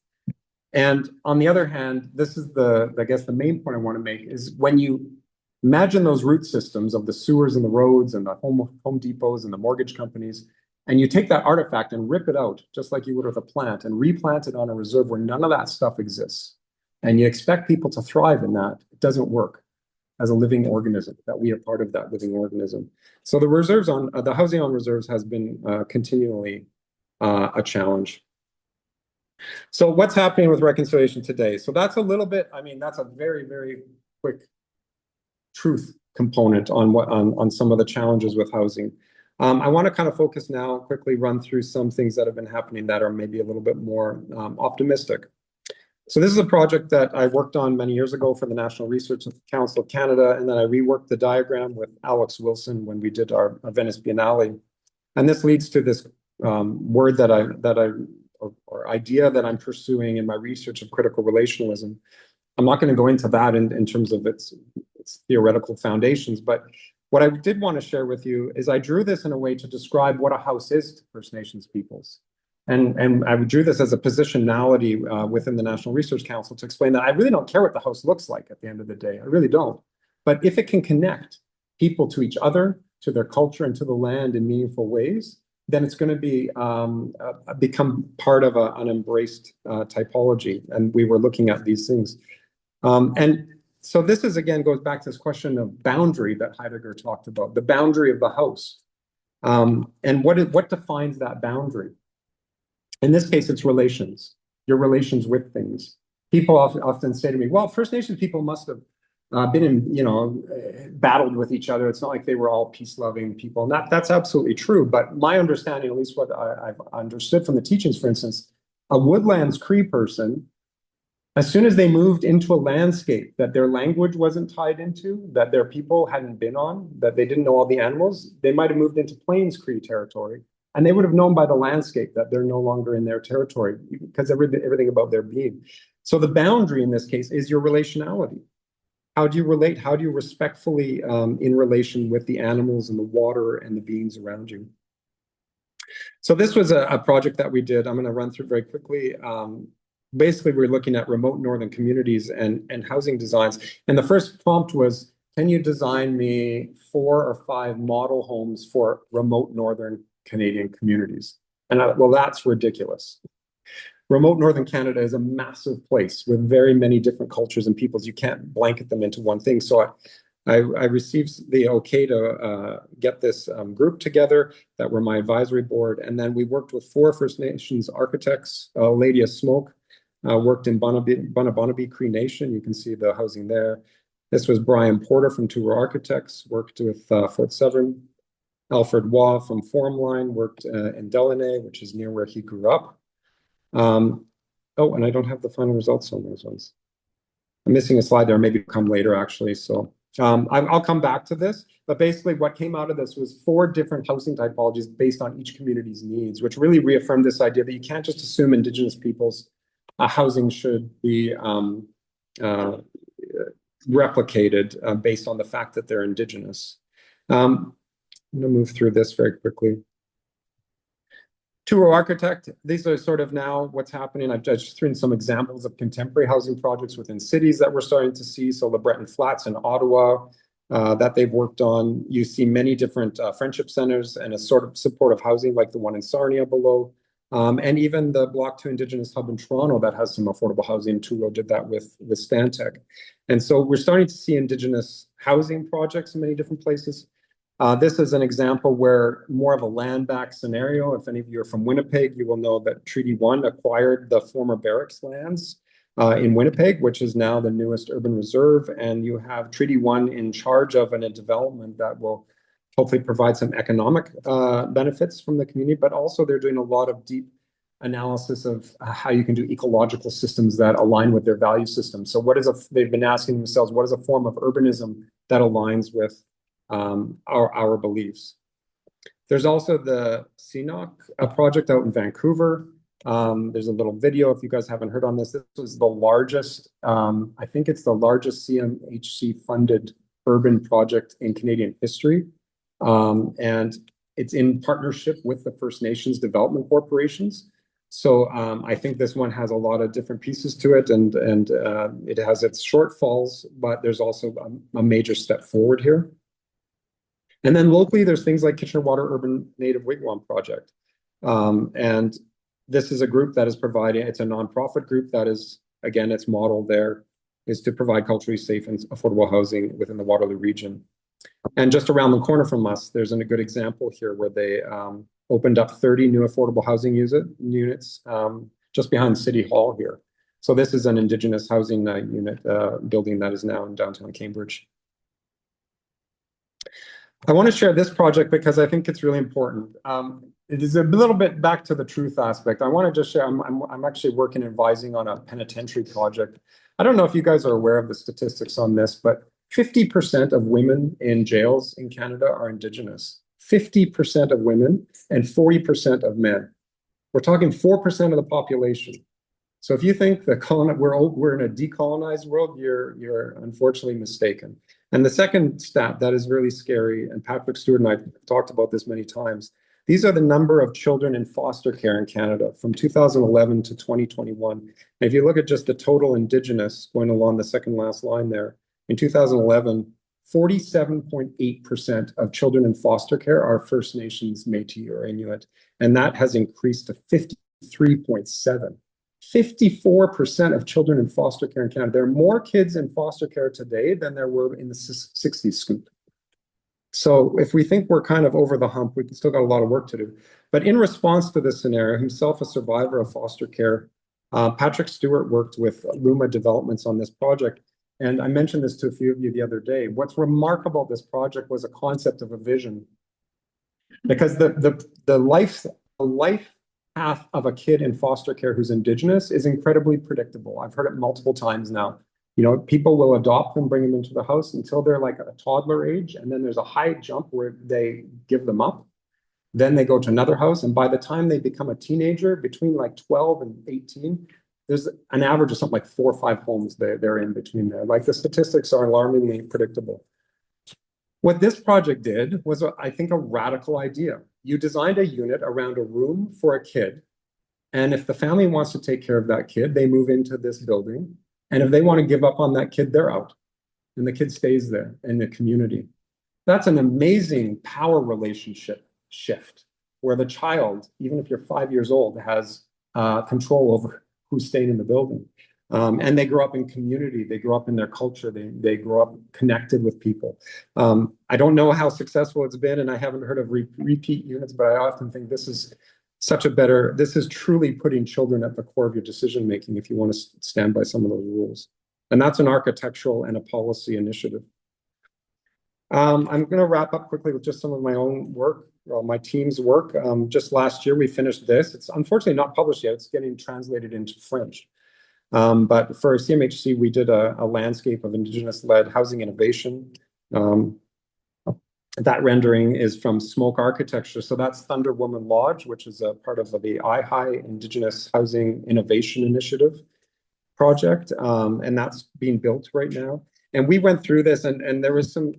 B: And on the other hand, this is I guess the main point I want to make is when you imagine those root systems of the sewers and the roads and the home depots and the mortgage companies, and you take that artifact and rip it out, just like you would with a plant, and replant it on a reserve where none of that stuff exists, and you expect people to thrive in that, it doesn't work as a living organism, that we are part of that living organism. So the reserves the housing on reserves has been continually a challenge. So what's happening with reconciliation today? So that's a little bit, I mean, that's a very, very quick truth component on some of the challenges with housing. I want to kind of focus now, quickly run through some things that have been happening that are maybe a little bit more optimistic. So this is a project that I worked on many years ago for the National Research Council of Canada, and then I reworked the diagram with Alex Wilson when we did our Venice Biennale. And this leads to this word or idea that I'm pursuing in my research of critical relationalism. I'm not going to go into that in terms of its theoretical foundations, but what I did want to share with you is I drew this in a way to describe what a house is to First Nations peoples. And I drew this as a positionality within the National Research Council to explain that I really don't care what the house looks like at the end of the day. I really don't. But if it can connect people to each other, to their culture, and to the land in meaningful ways, then it's going to be become part of an embraced typology. And we were looking at these things. And so this is, again, goes back to this question of boundary that Heidegger talked about, the boundary of the house. And what defines that boundary? In this case, it's relations, your relations with things. People often say to me, well, First Nations people must have been in, battled with each other. It's not like they were all peace-loving people. And that's absolutely true. But my understanding, at least what I've understood from the teachings, for instance, a Woodlands Cree person, as soon as they moved into a landscape that their language wasn't tied into, that their people hadn't been on, that they didn't know all the animals, they might have moved into Plains Cree territory. And they would have known by the landscape that they're no longer in their territory because everything about their being. So the boundary in this case is your relationality. How do you relate? How do you respectfully in relation with the animals and the water and the beings around you? So this was a project that we did. I'm going to run through very quickly. Basically, we're looking at remote northern communities and housing designs. And the first prompt was, can you design me 4 or 5 model homes for remote northern Canadian communities? And well, that's ridiculous. Remote northern Canada is a massive place with very many different cultures and peoples. You can't blanket them into one thing. So I received the okay to get this group together that were my advisory board. And then we worked with 4 First Nations architects. Lady of Smoke worked in Bonabonabee Cree Nation. You can see the housing there. This was Brian Porter from Tour Architects, worked with Fort Severn. Alfred Waugh from Formline worked in Delaney, which is near where he grew up. And I don't have the final results on those ones. I'm missing a slide there, maybe come later actually. So I'll come back to this, but basically what came out of this was 4 different housing typologies based on each community's needs, which really reaffirmed this idea that you can't just assume Indigenous peoples' housing should be replicated based on the fact that they're Indigenous. I'm going to move through this very quickly. Tour Architect, these are sort of now what's happening. I've just thrown some examples of contemporary housing projects within cities that we're starting to see. So Le Breton Flats in Ottawa, that they've worked on. You see many different friendship centers and a sort of supportive housing like the one in Sarnia below. And even the Block 2 Indigenous Hub in Toronto that has some affordable housing. Truro did that with Stantec. And so we're starting to see Indigenous housing projects in many different places. This is an example where more of a land back scenario. If any of you are from Winnipeg, you will know that Treaty 1 acquired the former barracks lands in Winnipeg, which is now the newest urban reserve. And you have Treaty 1 in charge of a development that will hopefully provide some economic benefits from the community, but also they're doing a lot of deep analysis of how you can do ecological systems that align with their value system. So they've been asking themselves, what is a form of urbanism that aligns with our beliefs? There's also the CNOC project out in Vancouver. There's a little video if you guys haven't heard on this. This was the largest, I think it's the largest CMHC funded urban project in Canadian history. And it's in partnership with the First Nations development corporations. So I think this one has a lot of different pieces to it, and it has its shortfalls, but there's also a major step forward here. And then locally, there's things like Kitchener-Water Urban Native Wigwam Project. And this is a group that is providing, it's a nonprofit group that is, again, its model there is to provide culturally safe and affordable housing within the Waterloo region. And just around the corner from us, there's a good example here where they opened up 30 new affordable housing units just behind City Hall here. So this is an Indigenous housing unit building that is now in downtown Cambridge. I want to share this project because I think it's really important. It is a little bit back to the truth aspect. I want to just share, I'm actually working advising on a penitentiary project. I don't know if you guys are aware of the statistics on this, but 50% of women in jails in Canada are Indigenous. 50% of women and 40% of men. We're talking 4% of the population. So if you think we're in a decolonized world, you're unfortunately mistaken. And the second stat that is really scary, and Patrick Stewart and I have talked about this many times, these are the number of children in foster care in Canada from 2011 to 2021. And if you look at just the total Indigenous going along the second last line there, in 2011, 47.8% of children in foster care are First Nations, Métis, or Inuit. And that has increased to 53.7%. 54% of children in foster care in Canada. There are more kids in foster care today than there were in the 60s scoop. So if we think we're kind of over the hump, we've still got a lot of work to do. But in response to this scenario, himself a survivor of foster care, Patrick Stewart worked with Luma Developments on this project. And I mentioned this to a few of you the other day. What's remarkable about this project was a concept of a vision. Because the life path of a kid in foster care who's Indigenous is incredibly predictable. I've heard it multiple times now. You know, people will adopt them, bring them into the house until they're like a toddler age, and then there's a high jump where they give them up. Then they go to another house, and by the time they become a teenager, between like 12 and 18, there's an average of something like 4 or 5 homes they're in between there. Like the statistics are alarmingly predictable. What this project did was, I think, a radical idea. You designed a unit around a room for a kid. And if the family wants to take care of that kid, they move into this building. And if they want to give up on that kid, they're out. And the kid stays there in the community. That's an amazing power relationship shift where the child, even if you're 5 years old, has control over who's staying in the building. And they grow up in community. They grow up in their culture. They grow up connected with people. I don't know how successful it's been, and I haven't heard of repeat units, but I often think this is this is truly putting children at the core of your decision making if you want to stand by some of those rules. And that's an architectural and a policy initiative. I'm going to wrap up quickly with just some of my own work, my team's work. Just last year, we finished this. It's unfortunately not published yet. It's getting translated into French. But for CMHC, we did a landscape of Indigenous-led housing innovation. That rendering is from Smoke Architecture. So that's Thunder Woman Lodge, which is a part of the IHI Indigenous Housing Innovation Initiative project. And that's being built right now. And we went through this, and there was some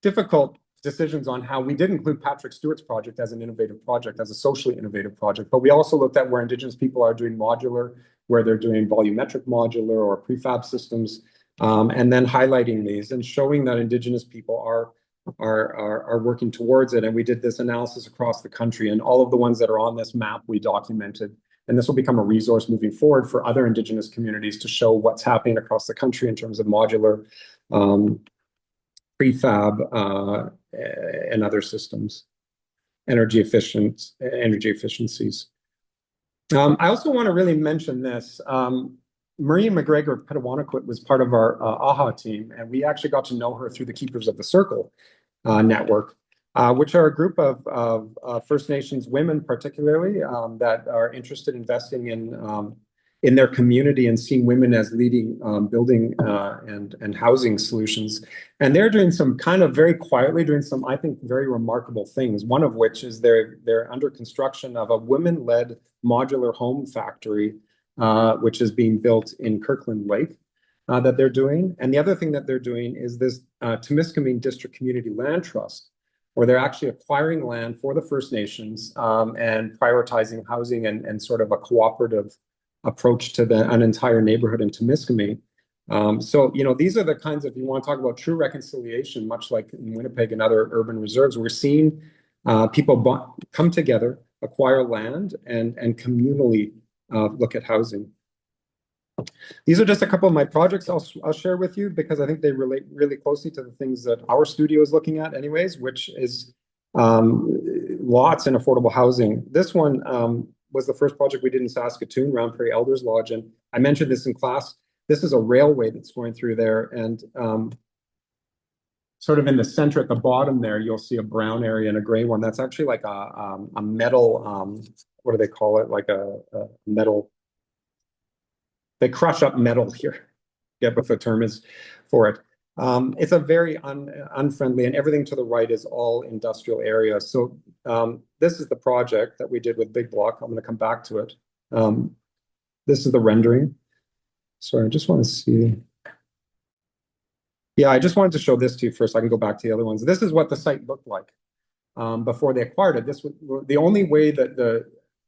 B: difficult decisions on how we did include Patrick Stewart's project as an innovative project, as a socially innovative project. But we also looked at where Indigenous people are doing modular, where they're doing volumetric modular or prefab systems. and then highlighting these and showing that Indigenous people are working towards it. And we did this analysis across the country, and all of the ones that are on this map we documented. And this will become a resource moving forward for other Indigenous communities to show what's happening across the country in terms of modular, prefab, and other systems, energy efficiencies. I also want to really mention this. Marie McGregor Petawanaquit was part of our AHA team, and we actually got to know her through the Keepers of the Circle network, which are a group of First Nations women, particularly, that are interested in investing in their community and seeing women as leading building and housing solutions. And they're doing some kind of very quietly doing some, I think, very remarkable things. One of which is they're under construction of a women-led modular home factory, which is being built in Kirkland Lake, that they're doing. And the other thing that they're doing is this Temiskaming District Community Land Trust, where they're actually acquiring land for the First Nations and prioritizing housing and sort of a cooperative approach to an entire neighborhood in Temiskaming. So, these are the kinds of, you want to talk about true reconciliation, much like in Winnipeg and other urban reserves, we're seeing people come together, acquire land, and communally look at housing. These are just a couple of my projects I'll share with you, because I think they relate really closely to the things that our studio is looking at anyways, which is lots in affordable housing. This one was the first project we did in Saskatoon, Round Prairie Elders Lodge. And I mentioned this in class. This is a railway that's going through there. And sort of in the center at the bottom there, you'll see a brown area and a gray one. That's actually like a metal, what do they call it? Like a metal, they crush up metal here. Get what the term is for it. It's a very unfriendly, and everything to the right is all industrial area. So this is the project that we did with Big Block. I'm going to come back to it. This is the rendering. Sorry, I just want to see. Yeah, I just wanted to show this to you first. I can go back to the other ones. This is what the site looked like before they acquired it. This was the only way that the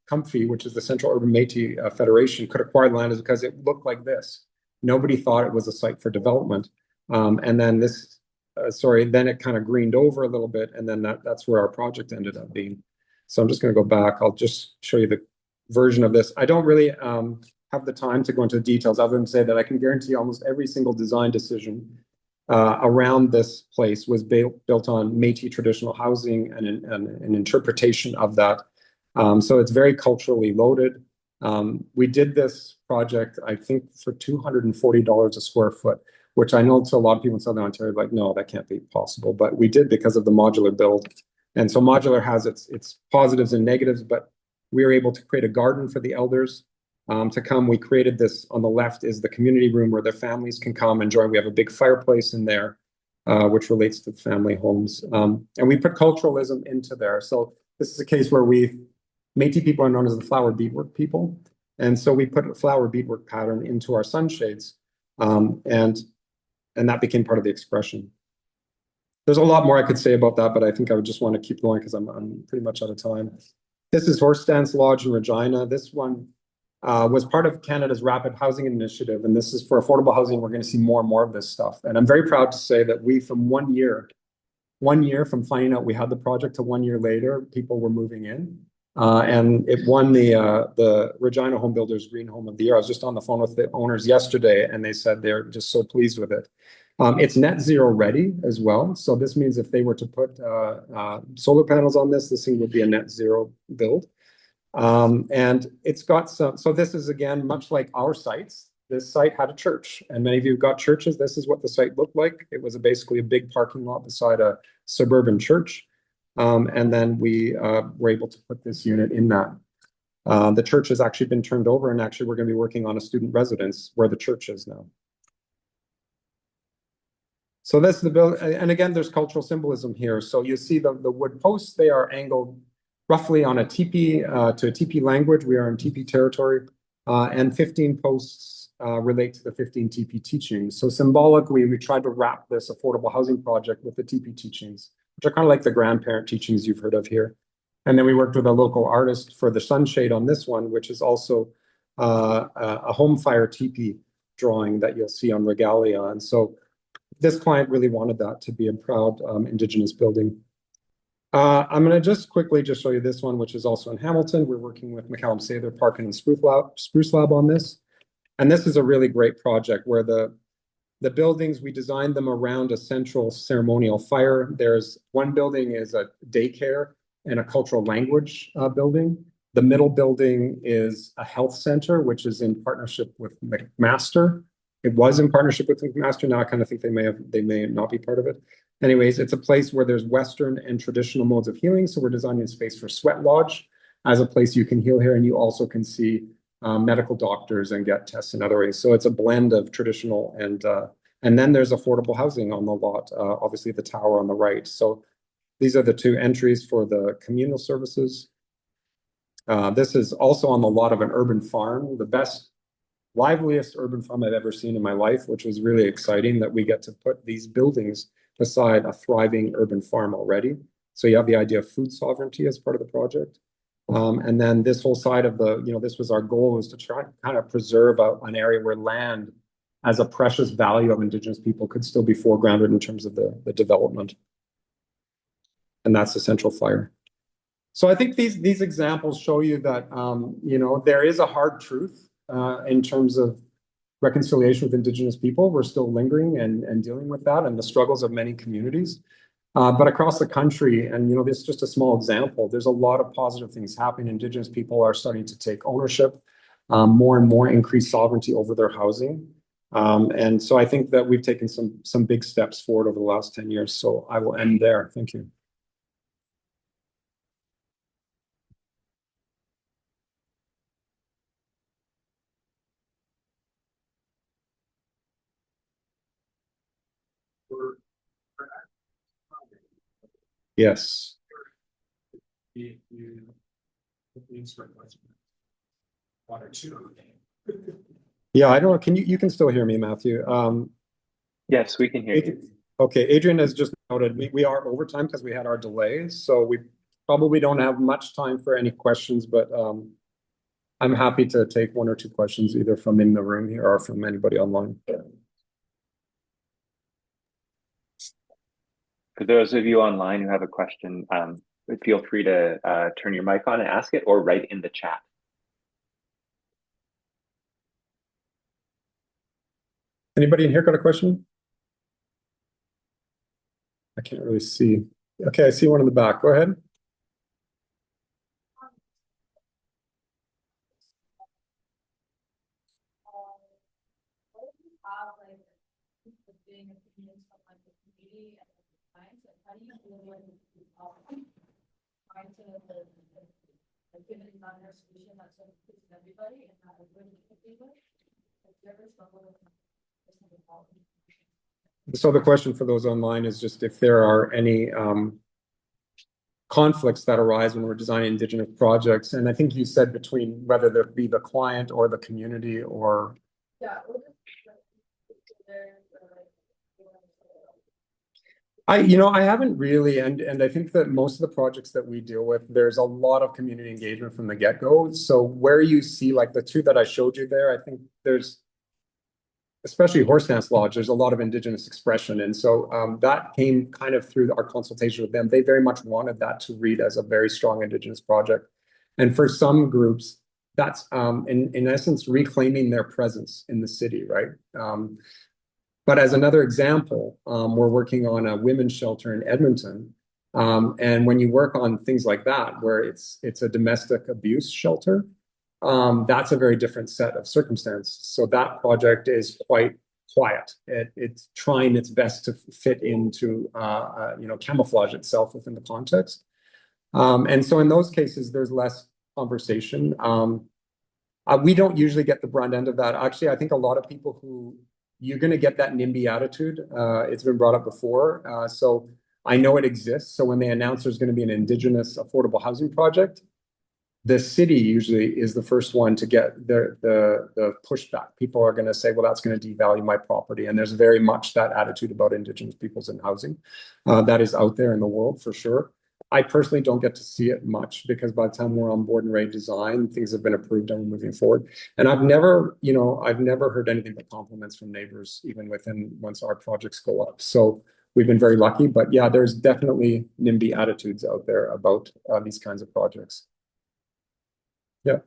B: Comfy, which is the Central Urban Métis Federation, could acquire land is because it looked like this. Nobody thought it was a site for development. And then this, then it kind of greened over a little bit, and then that's where our project ended up being. So I'm just going to go back. I'll just show you the version of this. I don't really have the time to go into the details other than say that I can guarantee almost every single design decision around this place was built on Métis traditional housing and an interpretation of that. So it's very culturally loaded. We did this project, I think, for $240 a square foot, which I know to a lot of people in Southern Ontario, like, no, that can't be possible. But we did because of the modular build. And so modular has its positives and negatives, but we were able to create a garden for the elders to come. We created this. On the left is the community room where their families can come and join. We have a big fireplace in there, which relates to family homes. And we put culturalism into there. So this is a case where Métis people are known as the flower beadwork people. And so we put a flower beadwork pattern into our sunshades. And that became part of the expression. There's a lot more I could say about that, but I think I would just want to keep going because I'm pretty much out of time. This is Horse Stance Lodge in Regina. This one was part of Canada's Rapid Housing Initiative, and this is for affordable housing. We're going to see more and more of this stuff. And I'm very proud to say that we, from 1 year from finding out we had the project to 1 year later, people were moving in. And it won the Regina Home Builders Green Home of the Year. I was just on the phone with the owners yesterday, and they said they're just so pleased with it. It's net zero ready as well. So this means if they were to put solar panels on this thing would be a net zero build. And it's got some, so this is, again, much like our sites. This site had a church, and many of you have got churches. This is what the site looked like. It was basically a big parking lot beside a suburban church. And then we were able to put this unit in that. The church has actually been turned over, and actually we're going to be working on a student residence where the church is now. So that's the build, and again, there's cultural symbolism here. So you see the wood posts, they are angled roughly on a teepee to a teepee language. We are in teepee territory, and 15 posts relate to the 15 teepee teachings. So symbolically, we tried to wrap this affordable housing project with the teepee teachings, which are kind of like the grandparent teachings you've heard of here. And then we worked with a local artist for the sunshade on this one, which is also a home fire teepee drawing that you'll see on Regalia. And so this client really wanted that to be a proud Indigenous building. I'm going to just quickly just show you this one, which is also in Hamilton. We're working with McCallum Sather, Parkin and Spruce Lab on this. And this is a really great project where the buildings, we designed them around a central ceremonial fire. There's one building is a daycare and a cultural language building. The middle building is a health center, which is in partnership with McMaster. It was in partnership with McMaster. Now I kind of think they may not be part of it. Anyways, it's a place where there's Western and traditional modes of healing. So we're designing a space for Sweat Lodge as a place you can heal here, and you also can see medical doctors and get tests in other ways. So it's a blend of traditional and then there's affordable housing on the lot, obviously the tower on the right. So these are the two entries for the communal services. This is also on the lot of an urban farm, the best, liveliest urban farm I've ever seen in my life, which was really exciting that we get to put these buildings beside a thriving urban farm already. So you have the idea of food sovereignty as part of the project. And then this whole side of this was our goal, was to try to kind of preserve an area where land as a precious value of Indigenous people could still be foregrounded in terms of the development. And that's the central fire. So I think these examples show you that, there is a hard truth in terms of reconciliation with Indigenous people. We're still lingering and dealing with that and the struggles of many communities. But across the country, and this is just a small example, there's a lot of positive things happening. Indigenous people are starting to take ownership, more and more increased sovereignty over their housing. And so I think that we've taken some big steps forward over the last 10 years. So I will end there. Thank you. Yes. Yeah, I don't know. You can still hear me, Matthew?
C: Yes, we can hear you.
B: Okay, Adrian has just noted we are over time because we had our delays, so we probably don't have much time for any questions, but I'm happy to take one or two questions either from in the room here or from anybody online.
C: For those of you online who have a question, feel free to turn your mic on and ask it, or write in the chat.
B: Anybody in here got a question? I can't really see. Okay, I see one in the back. Go ahead. So the question for those online is just if there are any conflicts that arise when we're designing Indigenous projects. And I think you said between whether that be the client or the community or... Yeah. I haven't really, and I think that most of the projects that we deal with, there's a lot of community engagement from the get-go. So where you see like the two that I showed you there, I think there's, especially Horse Dance Lodge, there's a lot of Indigenous expression. And so that came kind of through our consultation with them. They very much wanted that to read as a very strong Indigenous project. And for some groups, that's in essence reclaiming their presence in the city, right? But as another example, we're working on a women's shelter in Edmonton. And when you work on things like that, where it's a domestic abuse shelter, that's a very different set of circumstances. So that project is quite quiet. It's trying its best to fit into, camouflage itself within the context. And so in those cases, there's less conversation. We don't usually get the brunt end of that. Actually, I think a lot of people who... You're going to get that NIMBY attitude. It's been brought up before. So I know it exists. So when they announce there's going to be an Indigenous affordable housing project, the city usually is the first one to get the pushback. People are going to say, well, that's going to devalue my property. And there's very much that attitude about Indigenous peoples in housing that is out there in the world for sure. I personally don't get to see it much because by the time we're on board and ready to design, things have been approved and we're moving forward. And I've never heard anything but compliments from neighbors, even once our projects go up. So we've been very lucky, but yeah, there's definitely NIMBY attitudes out there about these kinds of projects. Yeah.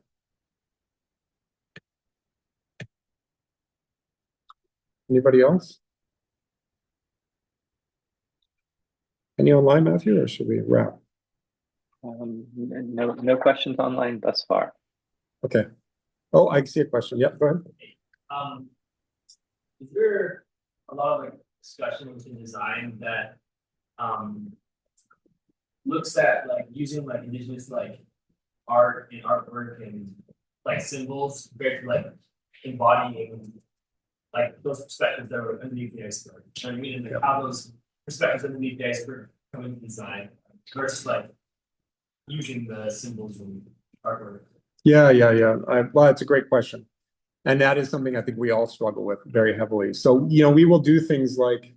B: Anybody else? Any online, Matthew, or should we wrap?
C: No questions online thus far.
B: Okay. Oh, I see a question. Yep, go ahead.
D: Is there a lot of like discussion within design that looks at like using like indigenous like art and artwork and like symbols compared to like embodying like those perspectives that were underneath the iceberg? You know what I mean? And like how those perspectives underneath the iceberg come into design versus like using the symbols and artwork.
B: Yeah. Well, it's a great question. And that is something I think we all struggle with very heavily. So, we will do things like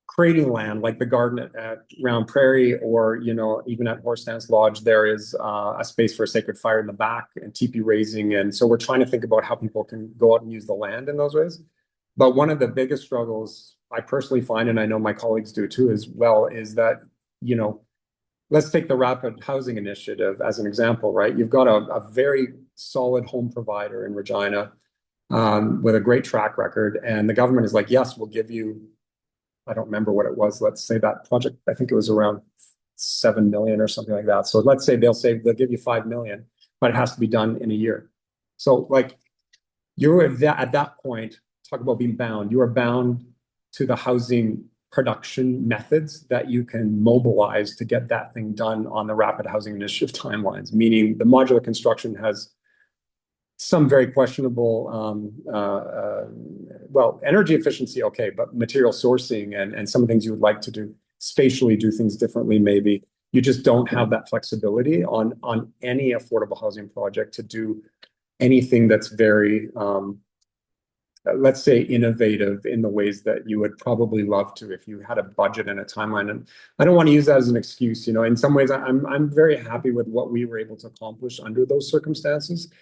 B: creating land, like the garden at Round Prairie, or, even at Horse Dance Lodge, there is a space for a sacred fire in the back and teepee raising. And so we're trying to think about how people can go out and use the land in those ways. But one of the biggest struggles I personally find, and I know my colleagues do too as well, is that, let's take the Rapid Housing Initiative as an example, right? You've got a very solid home provider in Regina with a great track record. And the government is like, yes, we'll give you, I don't remember what it was. Let's say that project, I think it was around 7 million or something like that. So let's say they'll give you 5 million, but it has to be done in a year. So like you're at that point, talk about being bound. You are bound to the housing production methods that you can mobilize to get that thing done on the Rapid Housing Initiative timelines, meaning the modular construction has some very questionable, energy efficiency, okay, but material sourcing and some of the things you would like to do, spatially do things differently, maybe. You just don't have that flexibility on any affordable housing project to do anything that's very, let's say, innovative in the ways that you would probably love to if you had a budget and a timeline. And I don't want to use that as an excuse. In some ways, I'm very happy with what we were able to accomplish under those circumstances.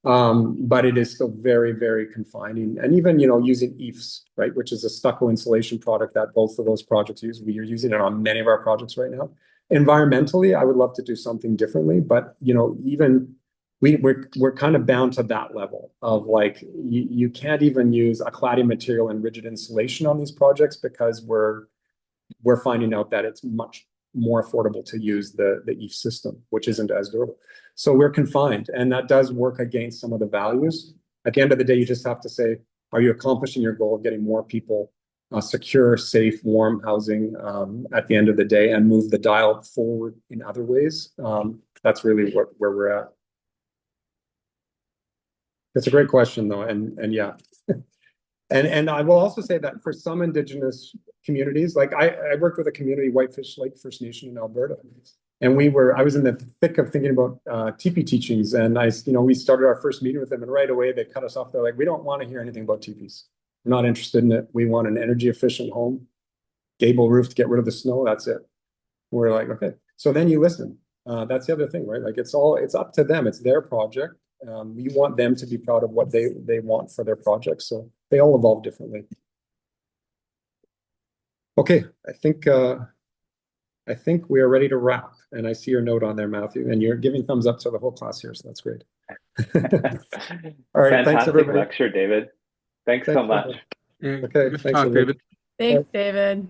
B: But it is still very, very confining. And even, using EIFS, right, which is a stucco insulation product that both of those projects use. We are using it on many of our projects right now. Environmentally, I would love to do something differently, but, even we're kind of bound to that level of like, you can't even use a cladding material and rigid insulation on these projects because we're finding out that it's much more affordable to use the EIFS system, which isn't as durable. So we're confined, and that does work against some of the values. At the end of the day, you just have to say, are you accomplishing your goal of getting more people secure, safe, warm housing at the end of the day, and move the dial forward in other ways? That's really where we're at. It's a great question, though, and yeah. And I will also say that for some Indigenous communities, like I worked with a community, Whitefish Lake First Nation in Alberta, and I was in the thick of thinking about teepee teachings, and we started our first meeting with them, and right away they cut us off. They're like, we don't want to hear anything about teepees. We're not interested in it. We want an energy efficient home, gable roof to get rid of the snow. That's it. We're like, okay. So then you listen. That's the other thing, right? Like it's up to them. It's their project. We want them to be proud of what they want for their project. So they all evolve differently. Okay, I think we are ready to wrap. And I see your note on there, Matthew, and you're giving thumbs up to the whole class here, so that's great. All right, thanks everybody.
C: Lecture, David. Thanks so much.
B: Okay, thanks,
E: David.
F: Thanks, David.